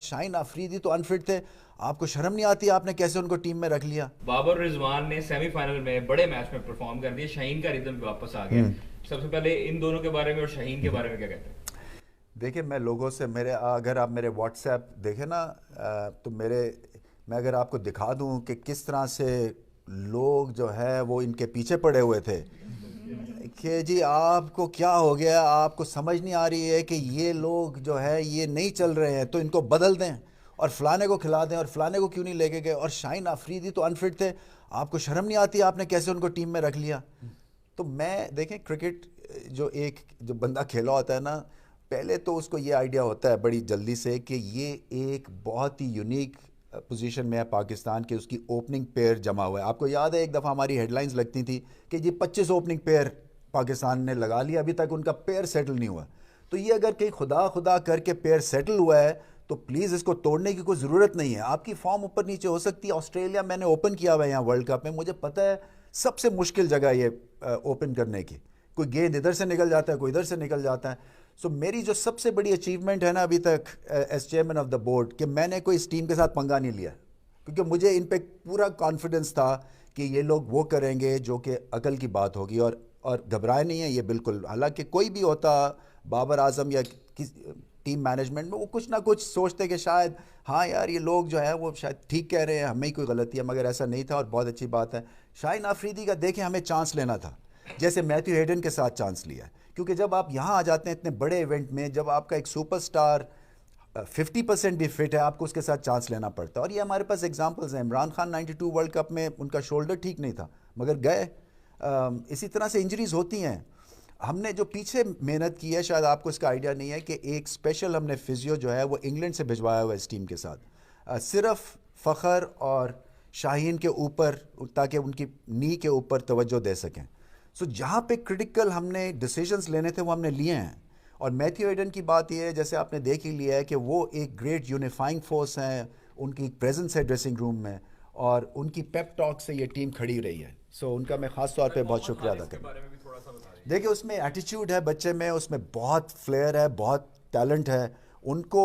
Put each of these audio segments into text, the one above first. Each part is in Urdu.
شاہین آفریدی تو انفٹ تھے. آپ کو شرم نہیں آتی آپ نے کیسے ان کو ٹیم میں رکھ لیا؟ بابر رضوان نے سیمی فائنل میں بڑے میچ میں پرفارم کر دیا، شاہین کا ریدم بھی واپس آ گیا. سب سے پہلے ان دونوں کے بارے میں اور شاہین کے بارے میں کیا کہتے ہیں؟ دیکھیں میں لوگوں سے اگر آپ میرے واٹس ایپ دیکھیں نا، تو میں اگر آپ کو دکھا دوں کہ کس طرح سے لوگ جو ہے وہ ان کے پیچھے پڑے ہوئے تھے کہ جی آپ کو کیا ہو گیا، آپ کو سمجھ نہیں آ رہی ہے کہ یہ لوگ جو ہے یہ نہیں چل رہے ہیں تو ان کو بدل دیں اور فلانے کو کھلا دیں، اور فلانے کو کیوں نہیں لے کے گئے، اور شاہین آفریدی تو انفٹ تھے. آپ کو شرم نہیں آتی آپ نے کیسے ان کو ٹیم میں رکھ لیا؟ تو دیکھیں کرکٹ جو بندہ کھیلا ہوتا ہے نا، پہلے تو اس کو یہ آئیڈیا ہوتا ہے بڑی جلدی سے کہ یہ ایک بہت ہی یونیک پوزیشن میں ہے پاکستان کے، اس کی اوپننگ پیئر جمع ہوا ہے. آپ کو یاد ہے ایک دفعہ ہماری ہیڈ لائنز لگتی تھی کہ جی 25 اوپننگ پیئر پاکستان نے لگا لیا، ابھی تک ان کا پیئر سیٹل نہیں ہوا. تو یہ اگر کہیں خدا خدا کر کے پیئر سیٹل ہوا ہے تو پلیز اس کو توڑنے کی کوئی ضرورت نہیں ہے. آپ کی فارم اوپر نیچے ہو سکتی ہے. آسٹریلیا میں نے اوپن کیا ہوا ہے یہاں ورلڈ کپ میں، مجھے پتہ ہے سب سے مشکل جگہ یہ اوپن کرنے کی. کوئی گیند ادھر سے نکل جاتا ہے، کوئی ادھر سے نکل جاتا ہے. سو میری جو سب سے بڑی اچیومنٹ ہے نا ابھی تک as chairman of the board, کہ میں نے کوئی اس ٹیم کے ساتھ پنگا نہیں لیا، کیونکہ مجھے ان پہ پورا کانفیڈنس تھا کہ یہ لوگ وہ کریں گے جو کہ عقل کی بات ہوگی. اور گھبرائے نہیں ہیں یہ بالکل. حالانکہ کوئی بھی ہوتا، بابر اعظم یا ٹیم مینجمنٹ میں، وہ کچھ نہ کچھ سوچتے کہ شاید ہاں یار یہ لوگ جو ہے وہ شاید ٹھیک کہہ رہے ہیں، ہمیں ہی کوئی غلطی ہے، مگر ایسا نہیں تھا اور بہت اچھی بات ہے. شاہین آفریدی کا دیکھیں ہمیں چانس لینا تھا جیسے میتھیو ہیڈن کے ساتھ چانس لیا ہے. کیونکہ جب آپ یہاں آ جاتے ہیں اتنے بڑے ایونٹ میں، جب آپ کا ایک سپر سٹار 50% بھی فٹ ہے، آپ کو اس کے ساتھ چانس لینا پڑتا ہے. اور یہ ہمارے پاس ایگزامپلز ہیں. عمران خان 92 ورلڈ کپ میں ان کا شولڈر ٹھیک نہیں تھا مگر گئے. اسی طرح سے انجریز ہوتی ہیں. ہم نے جو پیچھے محنت کی ہے، شاید آپ کو اس کا آئیڈیا نہیں ہے کہ ایک اسپیشل ہم نے فزیو جو ہے وہ انگلینڈ سے بھجوایا ہوا ہے اس ٹیم کے ساتھ، صرف فخر اور شاہین کے اوپر، تاکہ ان کی نی کے اوپر توجہ دے سکیں. سو جہاں پہ کرٹیکل ہم نے ڈیسیجنز لینے تھے وہ ہم نے لیے ہیں. اور میتھیو ایڈن کی بات یہ ہے، جیسے آپ نے دیکھ ہی لیا ہے کہ وہ ایک گریٹ یونیفائنگ فورس ہیں. ان کی پریزنس ہے ڈریسنگ روم میں، اور ان کی پیپ ٹاک سے یہ ٹیم کھڑی رہی ہے. سو ان کا میں خاص طور سر پہ بہت محمد شکریہ ادا حارث کے کروں. بارے میں بھی تھوڑا سا بتا دیجیے. دیکھیں اس میں ایٹیچیوڈ ہے بچے میں، اس میں بہت فلیئر ہے، بہت ٹیلنٹ ہے. ان کو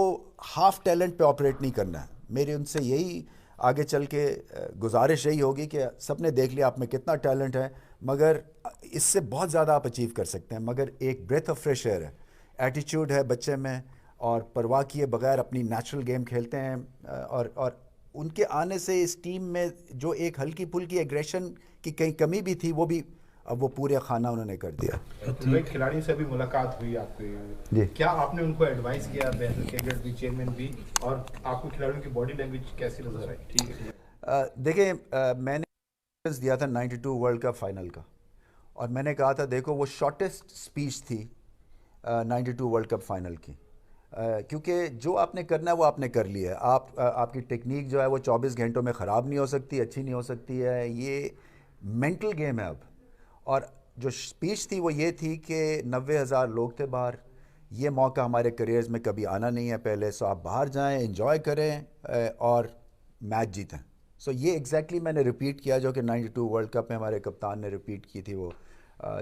ہاف ٹیلنٹ پہ آپریٹ نہیں کرنا ہے. میری ان سے یہی آگے چل کے گزارش یہی ہوگی کہ سب نے دیکھ لیا آپ میں کتنا ٹیلنٹ ہے، مگر اس سے بہت زیادہ آپ اچیو کر سکتے ہیں. مگر ایک بریتھ آف فریش ایئر ہے، ایٹیچیوڈ ہے بچے میں، اور پرواہ کیے بغیر اپنی نیچرل گیم کھیلتے ہیں. اور ان کے آنے سے اس ٹیم میں جو ایک ہلکی پھلکی ایگریشن کی کہیں کمی بھی تھی، وہ بھی اب وہ پورے خانہ انہوں نے کر دیا. کھلاڑی سے بھی ملاقات ہوئی آپ کی، جی کیا آپ نے ان کو ایڈوائز کیا؟ بہتر کرکٹ بھی، چیئرمین بھی، اور آپ کو کھلاڑیوں کی باڈی لینگویج کیسی نظر آئی؟ ٹھیک ہے. دیکھیں میں نے دیا تھا 92 ورلڈ کپ فائنل کا، اور میں نے کہا تھا دیکھو وہ شارٹیسٹ سپیچ تھی 92 ورلڈ کپ فائنل کی. کیونکہ جو آپ نے کرنا ہے وہ آپ نے کر لیا ہے. آپ کی ٹیکنیک جو ہے وہ 24 گھنٹوں میں خراب نہیں ہو سکتی، اچھی نہیں ہو سکتی ہے. یہ مینٹل گیم ہے اب. اور جو سپیچ تھی وہ یہ تھی کہ 90,000 لوگ تھے باہر، یہ موقع ہمارے کریئرز میں کبھی آنا نہیں ہے پہلے. سو آپ باہر جائیں، انجوائے کریں اور میچ جیتیں. سو یہ ایگزیکٹلی میں نے ریپیٹ کیا جو کہ 92 ورلڈ کپ میں ہمارے کپتان نے ریپیٹ کی تھی. وہ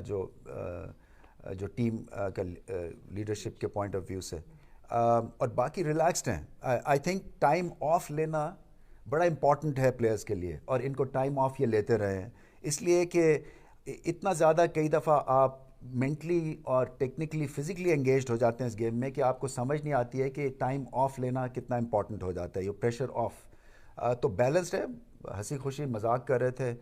جو ٹیم کا لیڈرشپ کے پوائنٹ آف ویو سے، اور باقی ریلیکسڈ ہیں. آئی تھنک ٹائم آف لینا بڑا امپورٹنٹ ہے پلیئرز کے لیے، اور ان کو ٹائم آف یہ لیتے رہے ہیں. اس لیے کہ اتنا زیادہ کئی دفعہ آپ مینٹلی اور ٹیکنیکلی فزیکلی انگیجڈ ہو جاتے ہیں اس گیم میں کہ آپ کو سمجھ نہیں آتی ہے کہ ٹائم آف لینا کتنا امپورٹنٹ ہو جاتا ہے، یہ پریشر آف. تو بیلنسڈ ہے، ہنسی خوشی مذاق کر رہے تھے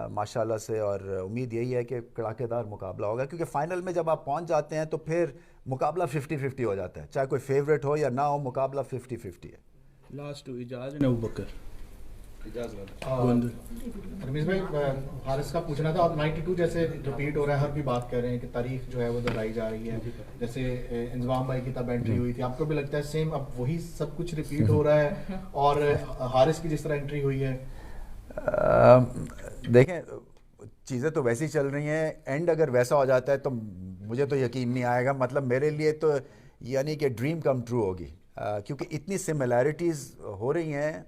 ماشاء اللہ سے. اور امید یہی ہے کہ کڑاکے دار مقابلہ ہوگا، کیونکہ فائنل میں جب آپ پہنچ جاتے ہیں تو پھر مقابلہ 50-50 ہو جاتا ہے. چاہے کوئی فیوریٹ ہو یا نہ ہو، مقابلہ 50-50 ہے. لاسٹ اجاز نے ابوبکر رمیز بھائی، حارث کا پوچھنا تھا، اور 92 جیسے ریپیٹ ہو رہا ہے، ہر بھی بات کر رہے ہیں کہ تاریخ جو ہے وہ دہرائی جا رہی ہے. جیسے انضمام بھائی کی تب انٹری ہوئی تھی، آپ کو بھی لگتا ہے سیم اب وہی سب کچھ ریپیٹ ہو رہا ہے؟ اور حارث کی جس طرح انٹری ہوئی ہے، دیکھیں چیزیں تو ویسی چل رہی ہیں. اینڈ اگر ویسا ہو جاتا ہے تو مجھے تو یقین نہیں آئے گا. مطلب میرے لیے تو یعنی کہ ڈریم کم ٹرو ہوگی، کیونکہ اتنی سملیرٹیز ہو رہی ہیں.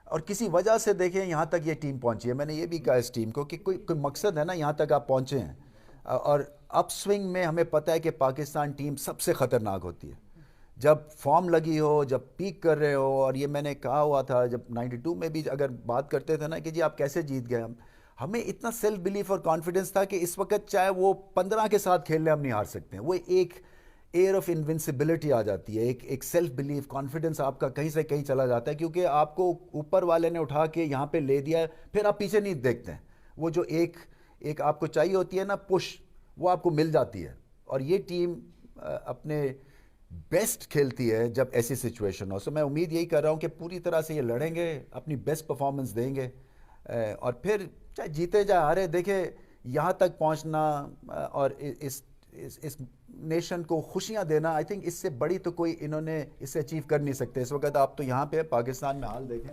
اور کسی وجہ سے دیکھیں یہاں تک یہ ٹیم پہنچی ہے. میں نے یہ بھی کہا اس ٹیم کو کہ کوئی مقصد ہے نا، یہاں تک آپ پہنچے ہیں. اور اپ سوئنگ میں ہمیں پتہ ہے کہ پاکستان ٹیم سب سے خطرناک ہوتی ہے. جب فارم لگی ہو, جب پیک کر رہے ہو. اور یہ میں نے کہا ہوا تھا جب 92 میں بھی اگر بات کرتے تھے نا کہ جی آپ کیسے جیت گئے, ہمیں اتنا سیلف بلیف اور کانفیڈنس تھا کہ اس وقت چاہے وہ 15 کے ساتھ کھیل لیں ہم نہیں ہار سکتے ہیں. وہ ایک ایئر آف انوینسیبلٹی آ جاتی ہے, ایک سیلف بلیف, کانفیڈنس آپ کا کہیں سے کہیں چلا جاتا ہے, کیونکہ آپ کو اوپر والے نے اٹھا کے یہاں پہ لے دیا ہے, پھر آپ پیچھے نہیں دیکھتے ہیں. وہ جو ایک آپ کو چاہیے ہوتی ہے نا پش, وہ آپ کو مل جاتی ہے. اور یہ ٹیم اپنے بیسٹ کھیلتی ہے جب ایسی سچویشن ہو. سو میں امید یہی کر رہا ہوں کہ پوری طرح سے یہ لڑیں گے, اپنی بیسٹ پرفارمنس دیں گے, اور پھر چاہے جیتے چاہے ہارے. دیکھیں یہاں تک پہنچنا اور اس نیشن کو خوشیاں دینا, آئی تھنک اس سے بڑی تو کوئی انہوں نے اس سے اچیو کر نہیں سکتے. اس وقت آپ تو یہاں پہ پاکستان میں حال دیکھیں,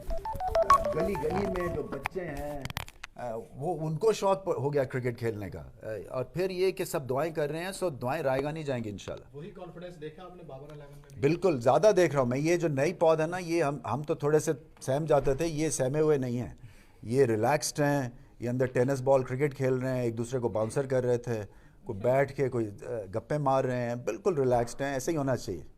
گلی گلی میں جو بچے ہیں وہ ان کو شوق ہو گیا کرکٹ کھیلنے کا, اور پھر یہ کہ سب دعائیں کر رہے ہیں. سو دعائیں رائے گاہ نہیں جائیں گی انشاءاللہ. وہی کانفیڈنس دیکھا آپ نے بابر 11 میں بھی؟ بالکل زیادہ دیکھ رہا ہوں میں. یہ جو نئی پود ہے نا, یہ ہم تو تھوڑے سے سہم جاتے تھے, یہ سہمے ہوئے نہیں ہیں, یہ ریلیکسڈ ہیں. یہ اندر ٹینس بال کرکٹ کھیل رہے ہیں, ایک دوسرے کو باؤنسر کر رہے تھے, کوئی بیٹھ کے کوئی گپے مار رہے ہیں, بالکل ریلیکسڈ ہیں. ایسے ہی ہونا چاہیے.